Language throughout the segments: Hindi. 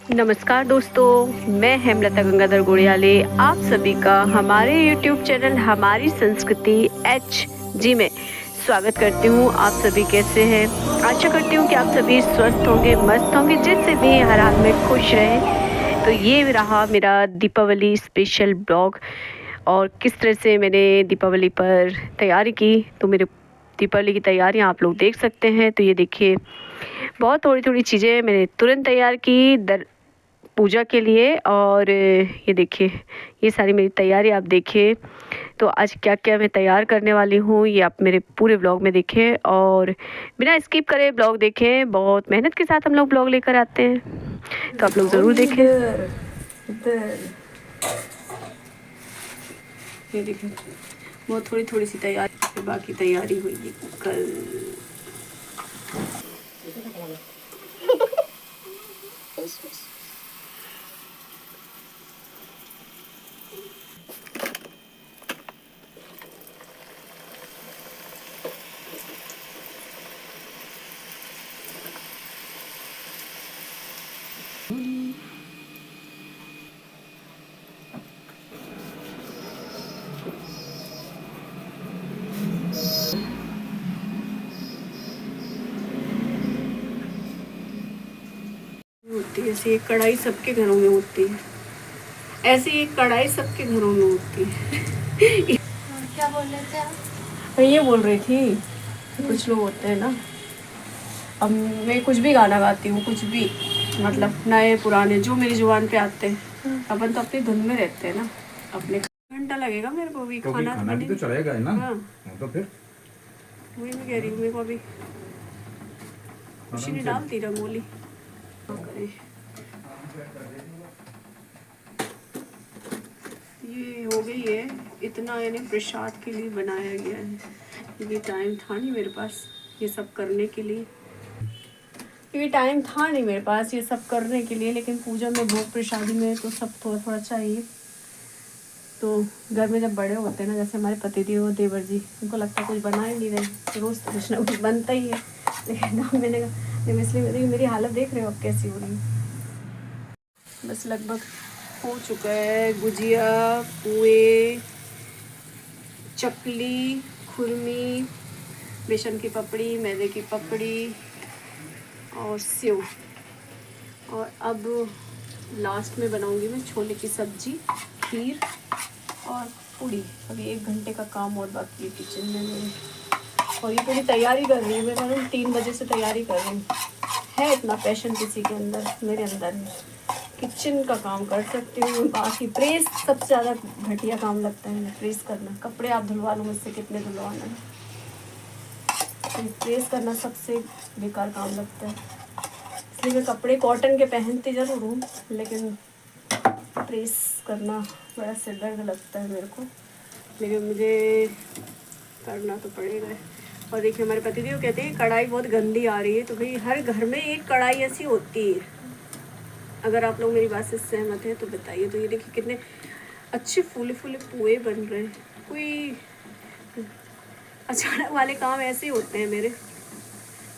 नमस्कार दोस्तों, मैं हेमलता गंगाधर गोड़ियाले आप सभी का हमारे YouTube चैनल हमारी संस्कृति HG में स्वागत करती हूँ। आप सभी कैसे हैं? आशा करती हूँ कि आप सभी स्वस्थ होंगे, मस्त होंगे, जिससे भी हर हाल में खुश रहें। तो ये रहा मेरा दीपावली स्पेशल ब्लॉग और किस तरह से मैंने दीपावली पर तैयारी की। तो मेरे दीपावली की तैयारियाँ आप लोग देख सकते हैं। तो ये देखिए, बहुत थोड़ी चीज़ें मैंने तुरंत तैयार की पूजा के लिए। और ये देखिए, ये सारी मेरी तैयारी आप देखिए। तो आज क्या क्या मैं तैयार करने वाली हूँ ये आप मेरे पूरे ब्लॉग में देखें और बिना स्किप करे ब्लॉग देखें। बहुत मेहनत के साथ हम लोग ब्लॉग लेकर आते हैं, तो आप लोग ज़रूर देखें। ये देखिए, बहुत थोड़ी सी तैयारी, बाकी तैयारी हुई कल। होती है ऐसी एक कढ़ाई, सबके घरों में होती है। ऐसी एक कढ़ाई सबके घरों में होती है। क्या बोल रहे थे आप? मैं ये बोल रही थी, कुछ लोग होते हैं ना, अब मैं कुछ भी गाना गाती हूँ, कुछ भी मतलब नए पुराने जो मेरी जुबान पे आते हैं, अपन तो अपनी धुन में रहते हैं ना। अपने घंटा लगेगा मेरे को भी, तो खाना भी तो चलेगा ना। हाँ, तो फिर वही मैं कह रही हूँ, मेरे को अभी खुशी ने डालती रंगोली। ये हो गई है, इतना यानी प्रसाद के लिए बनाया गया है, क्योंकि टाइम था नहीं मेरे पास ये सब करने के लिए, लेकिन पूजा में, भोग प्रसादी में तो सब थोड़ा चाहिए। तो घर में जब बड़े होते हैं ना, जैसे हमारे पतिदेव और देवर जी, उनको लगता है कुछ बना ही नहीं रहे, तो रोज़ तो कुछ ना कुछ बनता ही है। लेकिन मैंने कहा, इसलिए मेरी हालत देख रहे हो अब कैसी हो रही है। बस लगभग हो चुका है। गुजिया, पुए, चकली, खुरमी, बेसन की पपड़ी, मैदे की पपड़ी और सेव। और अब लास्ट में बनाऊंगी मैं छोले की सब्जी, खीर और पूड़ी। अभी 1 घंटे का काम और बाकी है किचन में मेरे, और ये पूरी तैयारी कर रही हूँ मैं। मैंने 3 बजे से तैयारी कर रही हूँ। है इतना पैशन किसी के अंदर, मेरे अंदर है। किचन का काम कर सकती हूँ, बाकी प्रेस सबसे ज़्यादा घटिया काम लगता है, प्रेस करना। कपड़े आप धुलवा लो मुझसे, कितने धुलवाना है, प्रेस करना सबसे बेकार काम लगता है। इसलिए मैं कपड़े कॉटन के पहनती ज़रूर हूँ, लेकिन प्रेस करना बड़ा सिरदर्द लगता है मेरे को, लेकिन मुझे करना तो पड़ेगा। और देखिए, हमारे पतिदेव कहते हैं कढ़ाई बहुत गंदी आ रही है, तो भाई हर घर में एक कढ़ाई ऐसी होती है। अगर आप लोग मेरी बात से सहमत हैं तो बताइए। तो ये देखिए, कितने अच्छे फूले पुए बन रहे हैं। कोई अचानक वाले काम ऐसे ही होते हैं मेरे।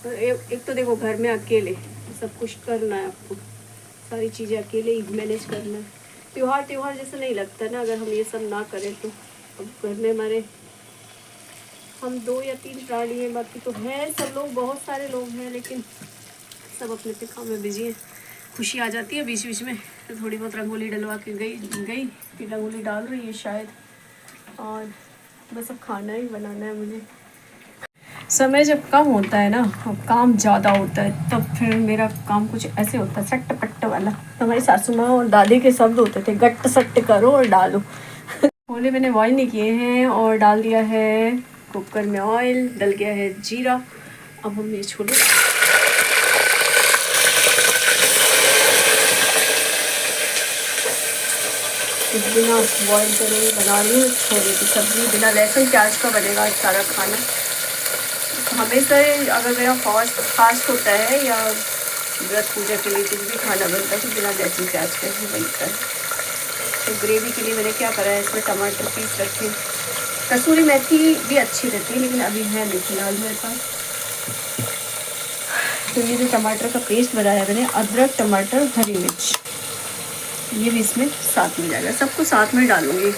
तो एक तो देखो, घर में अकेले सब कुछ करना है, आपको सारी चीज़ें अकेले ही मैनेज करना है। त्योहार जैसा नहीं लगता ना अगर हम ये सब ना करें तो। अब घर में हमारे हम 2 या 3 प्राणी हैं, बाकी तो हैं सब लोग, बहुत सारे लोग हैं, लेकिन सब अपने अपने काम में बिजी हैं। खुशी आ जाती है बीच बीच में, तो थोड़ी बहुत रंगोली डलवा के गई फिर रंगोली डाल रही है शायद। और बस अब खाना ही बनाना है मुझे। समय जब कम होता है ना, अब काम ज़्यादा होता है, तब फिर मेरा काम कुछ ऐसे होता है, सट्ट पट्ट वाला। तो हमारी सासू माँ और दादी के शब्द होते थे, गट्ट सट्ट करो और डालो। छोले मैंने बॉईल नहीं किए हैं और डाल दिया है कुकर में ऑयल, डल गया है जीरा। अब हम ये छोले बिना बॉईल करे बना रही हूँ छोले की सब्ज़ी। बिना लहसुन प्याज का बनेगा सारा खाना। हमेशा अगर मेरा फास्ट होता है या व्रत पूजा के लिए कुछ भी खाना बनता है तो बिना लहसुन प्याज का ही बनता है। तो ग्रेवी के लिए मैंने क्या करा है, इसमें टमाटर पीस रखे, कसूरी मेथी भी अच्छी रहती है, लेकिन अभी है नहीं फिलहाल मेरे पास। तो ये जो टमाटर का पेस्ट बनाया मैंने, अदरक, टमाटर, हरी मिर्च, ये भी इसमें साथ में जाएगा, सबको साथ में डालूंगी।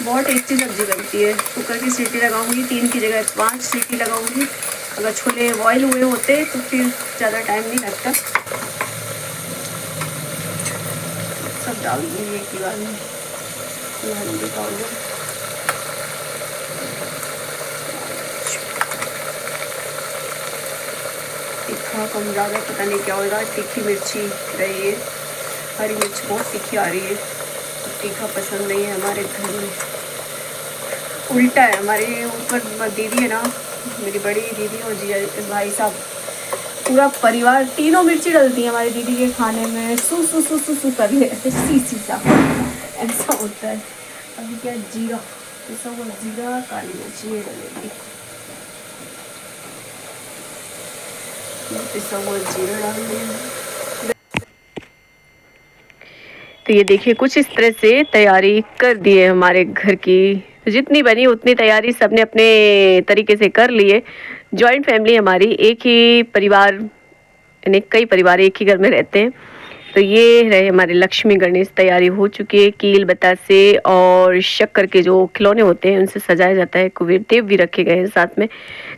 बहुत टेस्टी सब्ज़ी बनती है। कुकर की सीटी लगाऊंगी, 3 की जगह 5 सीटी लगाऊंगी। अगर छोले बॉयल हुए होते तो फिर ज़्यादा टाइम नहीं लगता। सब डाल दूँगी एक ही बार में। हल्दी पाउडर, तीखा कम ज़्यादा पता नहीं क्या होगा। तीखी मिर्ची रही है, हरी मिर्च बहुत तीखी आ रही है, तीखा पसंद नहीं है हमारे घर में। उल्टा है, हमारे ऊपर दीदी है ना, मेरी बड़ी दीदी और जी भाई साहब, पूरा परिवार तीनों मिर्ची डलती है हमारी दीदी के खाने में। सू सू सू सू सू कर ले ऐसे सी सा ऐसा होता है। अभी क्या जीरा, ऐसा वो जीरा काली मिर्ची ये डलेगी, पिसा हुआ जीरा डाल दिया। तो ये देखिए कुछ इस तरह से तैयारी कर दी है हमारे घर की। तो जितनी बनी उतनी तैयारी सबने अपने तरीके से कर ली है। जॉइंट फैमिली हमारी, एक ही परिवार यानी कई परिवार एक ही घर में रहते हैं। तो ये रहे हमारे लक्ष्मी गणेश, तैयारी हो चुकी है। कील बतासे और शक्कर के जो खिलौने होते हैं उनसे सजाया जाता है। कुबेर देव भी रखे गए हैं साथ में।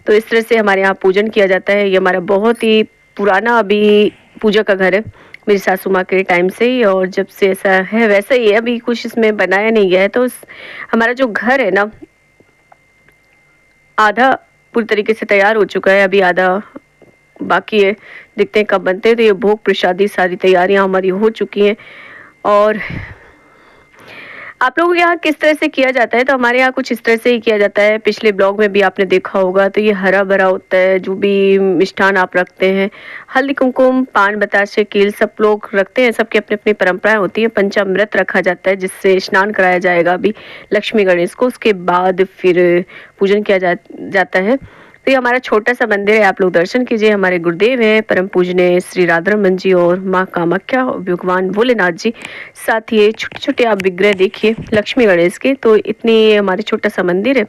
तो इस तरह से हमारे यहाँ पूजन किया जाता है। ये हमारा बहुत ही पुराना अभी पूजा का घर है, मेरी सासू माँ के टाइम से ही, और जब से ऐसा है वैसा ही है। अभी कुछ इसमें बनाया नहीं गया है। तो हमारा जो घर है ना, आधा पूरी तरीके से तैयार हो चुका है, अभी आधा बाकी है। देखते हैं कब बनते हैं। तो ये भोग प्रसादी सारी तैयारियां हमारी हो चुकी हैं। और आप लोगों के यहाँ किस तरह से किया जाता है? तो हमारे यहाँ कुछ इस तरह से ही किया जाता है। पिछले ब्लॉग में भी आपने देखा होगा। तो ये हरा भरा होता है, जो भी मिष्ठान आप रखते हैं, हल्दी कुमकुम पान बताशे कील सब लोग रखते हैं। सबकी अपनी अपनी परंपराएं होती है। पंचामृत रखा जाता है जिससे स्नान कराया जाएगा अभी लक्ष्मी गणेश को। उसके बाद फिर पूजन किया जाता है। तो ये हमारा छोटा सा मंदिर है, आप लोग दर्शन कीजिए। हमारे गुरुदेव हैं परम पूजनीय श्री राधारमन जी और माँ कामाख्या और भगवान भोलेनाथ जी। साथ ही छोटे छोटे आप विग्रह देखिए लक्ष्मी गणेश के। तो इतनी हमारे छोटा सा मंदिर है।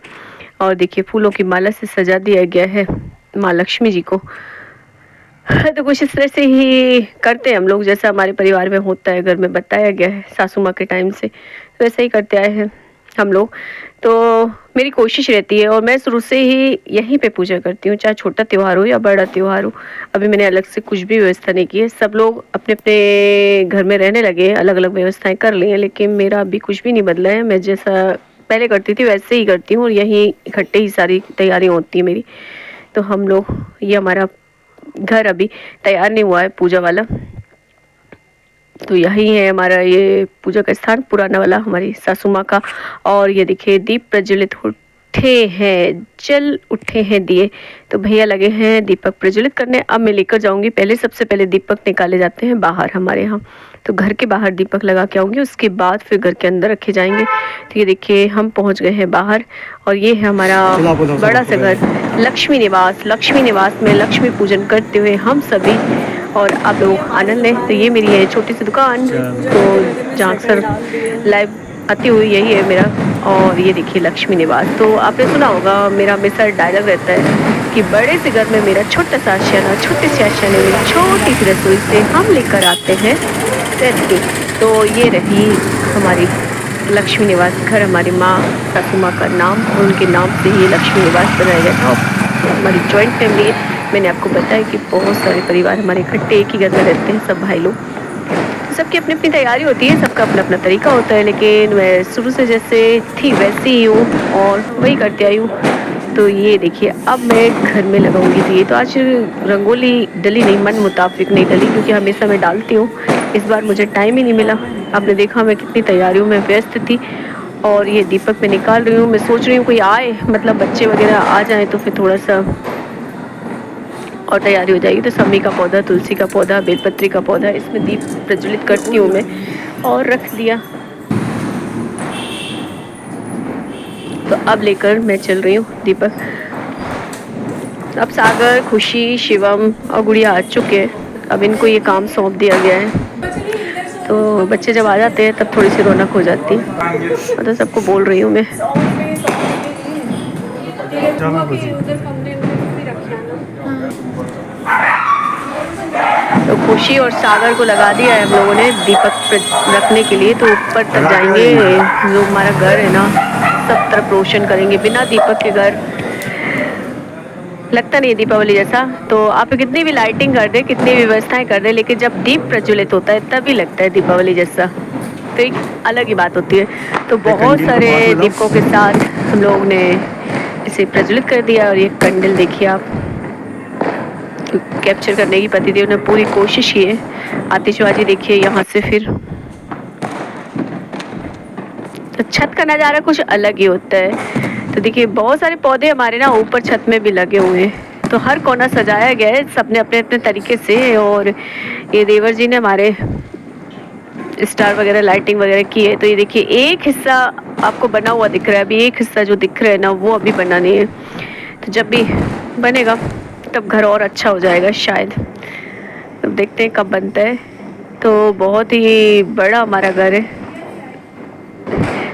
और देखिए फूलों की माला से सजा दिया गया है माँ लक्ष्मी जी को। तो कुछ इस तरह से ही करते हैं हम लोग, जैसा हमारे परिवार में होता है, घर में बताया गया है सासू माँ के टाइम से, तो वैसे ही करते आए हैं हम लोग। तो मेरी कोशिश रहती है, और मैं शुरू से ही यहीं पे पूजा करती हूँ, चाहे छोटा त्यौहार हो या बड़ा त्यौहार हो। अभी मैंने अलग से कुछ भी व्यवस्था नहीं की है। सब लोग अपने अपने घर में रहने लगे, अलग अलग व्यवस्थाएं कर ली हैं, लेकिन मेरा अभी कुछ भी नहीं बदला है। मैं जैसा पहले करती थी वैसे ही करती हूँ, और यहीं इकट्ठे ही सारी तैयारियाँ होती हैं मेरी। तो हम लोग, ये हमारा घर अभी तैयार नहीं हुआ है पूजा वाला। तो यही है हमारा ये पूजा का स्थान पुराना वाला, हमारी सासू माँ का। और ये देखिए दीप प्रज्वलित उठे हैं, जल उठे हैं दिए। तो भैया लगे हैं दीपक प्रज्वलित करने। अब मैं लेकर जाऊंगी। पहले सबसे पहले दीपक निकाले जाते हैं बाहर हमारे यहाँ। तो घर के बाहर दीपक लगा के आऊंगी, उसके बाद फिर घर के अंदर रखे जाएंगे। तो ये देखिए हम पहुंच गए हैं बाहर, और ये है हमारा बड़ा सा घर लक्ष्मी निवास। लक्ष्मी निवास में लक्ष्मी पूजन करते हुए हम सभी, और आप लोग आनंद लें। तो ये मेरी है छोटी सी दुकान, तो जहाँ अक्सर लाइव आती हुई यही है मेरा। और ये देखिए लक्ष्मी निवास। तो आपने सुना होगा मेरा हमेशा डायलॉग रहता है कि बड़े से घर में मेरा छोटा सा आशियाना, छोटे से आशियाने में छोटी सी रसोई से हम लेकर आते हैं रेसिपी। तो ये रही हमारी लक्ष्मी निवास घर, हमारी माँ सासू माँ का नाम, और उनके नाम से ही लक्ष्मी निवास बनाया गया था। हमारी जॉइंट फैमिली है। मैंने आपको बताया कि बहुत सारे परिवार हमारे इकट्ठे एक ही घर में रहते हैं, सब भाई लोग। सबकी अपनी अपनी तैयारी होती है, सबका अपना अपना तरीका होता है, लेकिन मैं शुरू से जैसे थी वैसे ही हूँ और वही करते आई हूँ। तो ये देखिए अब मैं घर में लगाऊंगी दिए। तो आज रंगोली डली नहीं, मन मुताबिक नहीं डली, क्योंकि हमेशा मैं डालती हूँ। इस बार मुझे टाइम ही नहीं मिला। आपने देखा मैं कितनी तैयारियों में व्यस्त थी। और ये दीपक मैं निकाल रही हूँ। मैं सोच रही हूँ कोई आए, मतलब बच्चे वगैरह आ जाए तो फिर थोड़ा सा और तैयारी हो जाएगी। तो समी का पौधा, तुलसी का पौधा, बेलपत्री का पौधा, इसमें दीप प्रज्वलित करती हूँ मैं, और रख दिया। तो अब लेकर मैं चल रही हूँ दीपक। अब सागर, खुशी, शिवम और गुड़िया आ चुके हैं। अब इनको ये काम सौंप दिया गया है। तो बच्चे जब आ जाते हैं तब थोड़ी सी रौनक हो जाती है। मतलब सबको बोल रही हूँ मैं। तो खुशी और सागर को लगा दिया है हम लोगों ने दीपक रखने के लिए। तो ऊपर तक जाएंगे, जो हमारा घर है ना सब तरफ रोशन करेंगे। बिना दीपक के घर लगता नहीं है दीपावली जैसा। तो आप कितनी भी लाइटिंग कर दे, कितनी भी व्यवस्थाएं कर दे, लेकिन जब दीप प्रज्वलित होता है तभी लगता है दीपावली जैसा। तो एक अलग ही बात होती है। तो बहुत सारे दीपों के साथ हम लोग ने इसे प्रज्वलित कर दिया। और ये कंडल देखिए आप, कैप्चर करने की पति देव ने पूरी कोशिश की है। आतिशबाजी देखिए यहाँ से। फिर तो छत का नज़ारा कुछ अलग ही होता है। तो देखिए बहुत सारे पौधे हमारे ना ऊपर छत में भी लगे हुए हैं। तो हर कोना सजाया गया है सबने अपने अपने तरीके से। और ये देवर जी ने हमारे स्टार वगैरह लाइटिंग वगैरह की है। तो ये देखिए एक हिस्सा आपको बना हुआ दिख रहा है, अभी एक हिस्सा जो दिख रहा है ना वो अभी बना नहीं है। तो जब भी बनेगा तब घर और अच्छा हो जाएगा शायद। अब देखते हैं कब बनता है। तो बहुत ही बड़ा हमारा घर है।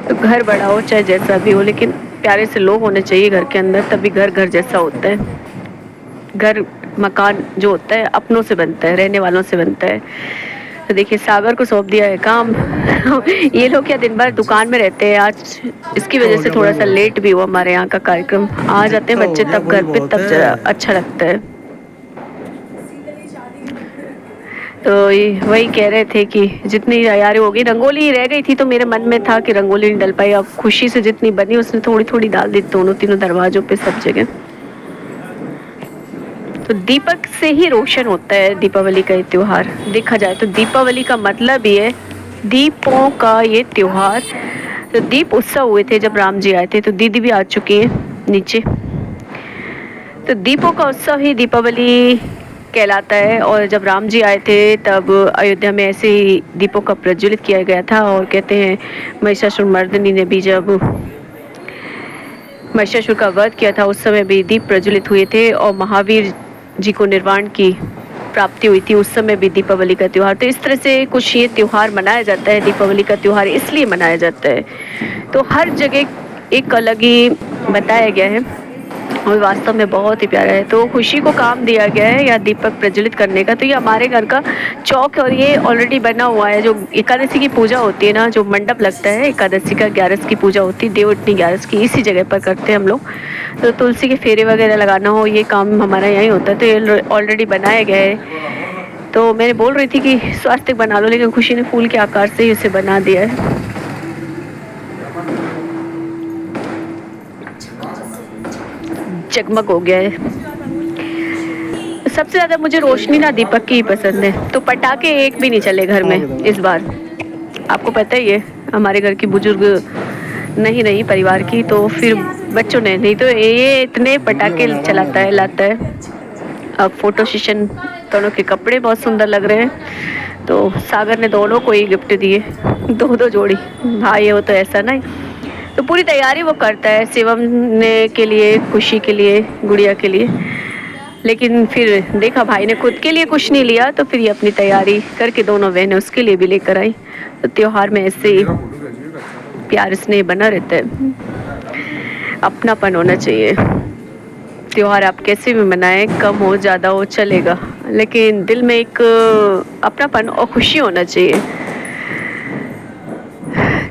तो घर बड़ा हो चाहे जैसा भी हो, लेकिन प्यारे से लोग होने चाहिए घर के अंदर, तभी घर घर जैसा होता है। घर मकान जो होता है अपनों से बनता है, रहने वालों से बनता है। तो देखिए सागर को सौंप दिया है काम। ये लोग क्या दिन भर दुकान में रहते हैं, आज इसकी वजह से थोड़ा सा लेट भी हुआ हमारे यहाँ का कार्यक्रम। आ जाते हैं बच्चे तब घर पे, तब जरा अच्छा लगता है। तो वही कह रहे थे कि जितनी तैयारी होगी, रंगोली रह गई थी तो मेरे मन में था कि रंगोली नहीं डल पाई। अब खुशी से जितनी बनी उसने थोड़ी थोड़ी डाल दी दोनों तीनों दरवाजों पे सब जगह। तो दीपक से ही रोशन होता है दीपावली का ये त्योहार। देखा जाए तो दीपावली का मतलब ही है दीपों का ये त्योहार। तो दीप उत्सव हुए थे जब राम जी आए थे। तो दीदी भी आ चुकी है नीचे। तो दीपों का उत्सव ही दीपावली कहलाता है। और जब राम जी आए थे तब अयोध्या में ऐसे ही दीपों का प्रज्वलित किया गया था। और कहते हैं महिषासुर मर्दिनी ने भी जब महिषासुर का वध किया था उस समय भी दीप प्रज्वलित हुए थे। और महावीर जी को निर्वाण की प्राप्ति हुई थी उस समय भी दीपावली का त्योहार। तो इस तरह से कुछ ये त्योहार मनाया जाता है। दीपावली का त्योहार इसलिए मनाया जाता है। तो हर जगह एक अलग ही बताया गया है और वास्तव में बहुत ही प्यारा है। तो खुशी को काम दिया गया है या दीपक प्रज्वलित करने का। तो ये हमारे घर का चौक है और ये ऑलरेडी बना हुआ है। जो एकादशी की पूजा होती है ना, जो मंडप लगता है एकादशी का, 11 की पूजा होती है, देवउठनी 11 की, इसी जगह पर करते हैं हम लोग। तो तुलसी के फेरे वगैरह लगाना हो ये काम हमारा यहीं होता है। तो ये ऑलरेडी बनाया गया है। तो मैंने बोल रही थी कि स्वास्तिक बना लो, लेकिन खुशी ने फूल के आकार से ही उसे बना दिया है। जगमग हो गया है। सबसे ज्यादा मुझे रोशनी ना दीपक की ही पसंद है। तो पटाखे एक भी नहीं चले घर में इस बार। आपको पता ही है हमारे घर की बुजुर्ग नहीं परिवार की, तो फिर बच्चों ने नहीं तो ये इतने पटाखे चलाता है लाता है। अब फोटो सेशन दोनों के कपड़े बहुत सुंदर लग रहे हैं। तो सागर ने दोनों को ही गिफ्ट दिए, दो जोड़ी। भाई हो तो ऐसा नहीं। तो पूरी तैयारी वो करता है शिवम ने के लिए, खुशी के लिए, गुड़िया के लिए। लेकिन फिर देखा भाई ने खुद के लिए कुछ नहीं लिया, तो फिर ये अपनी तैयारी करके दोनों बहनें उसके लिए भी लेकर आई। तो त्योहार में ऐसे ही प्यार स्नेह बना रहता है, अपनापन होना चाहिए। त्योहार आप कैसे भी मनाएं, कम हो ज़्यादा हो चलेगा, लेकिन दिल में एक अपनापन और खुशी होना चाहिए।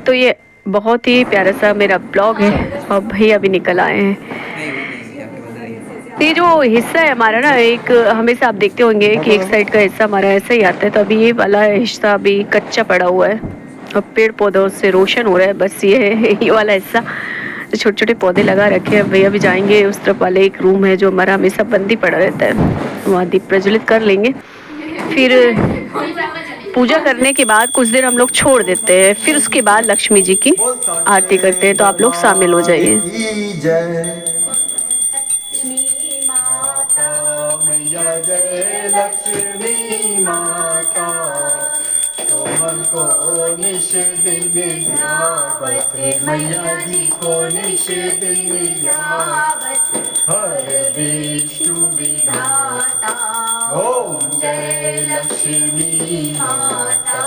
तो ये बहुत ही प्यारा सा मेरा ब्लॉग है और भैया भी निकल आए हैं। ये जो हिस्सा है हमारा ना, एक हमेशा आप देखते होंगे कि एक साइड का हिस्सा हमारा ऐसा ही आता है। तो अभी ये वाला हिस्सा अभी कच्चा पड़ा हुआ है और पेड़ पौधों से रोशन हो रहा है। बस ये है ये वाला हिस्सा, छोटे छोटे पौधे लगा रखे हैं। भैया भी जाएंगे उस तरफ वाले एक रूम है जो हमारा हमेशा बंद ही पड़ा रहता है, वहाँ दीप प्रज्वलित कर लेंगे। फिर पूजा करने के बाद कुछ देर हम लोग छोड़ देते हैं, फिर उसके बाद लक्ष्मी जी की आरती करते हैं। तो आप लोग शामिल हो जाइए। जय लक्ष्मी माता, तुम को निश दिन ध्यावत, मैया जी को निश दिन ध्यावत, हर विष्णु विधाता, ओम जय लक्ष्मी माता।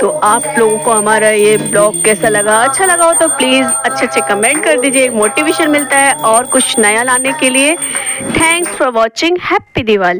तो आप लोगों को हमारा ये ब्लॉग कैसा लगा, अच्छा लगा हो तो प्लीज़ अच्छे कमेंट कर दीजिए, एक मोटिवेशन मिलता है और कुछ नया लाने के लिए। Thanks for watching, happy Diwali.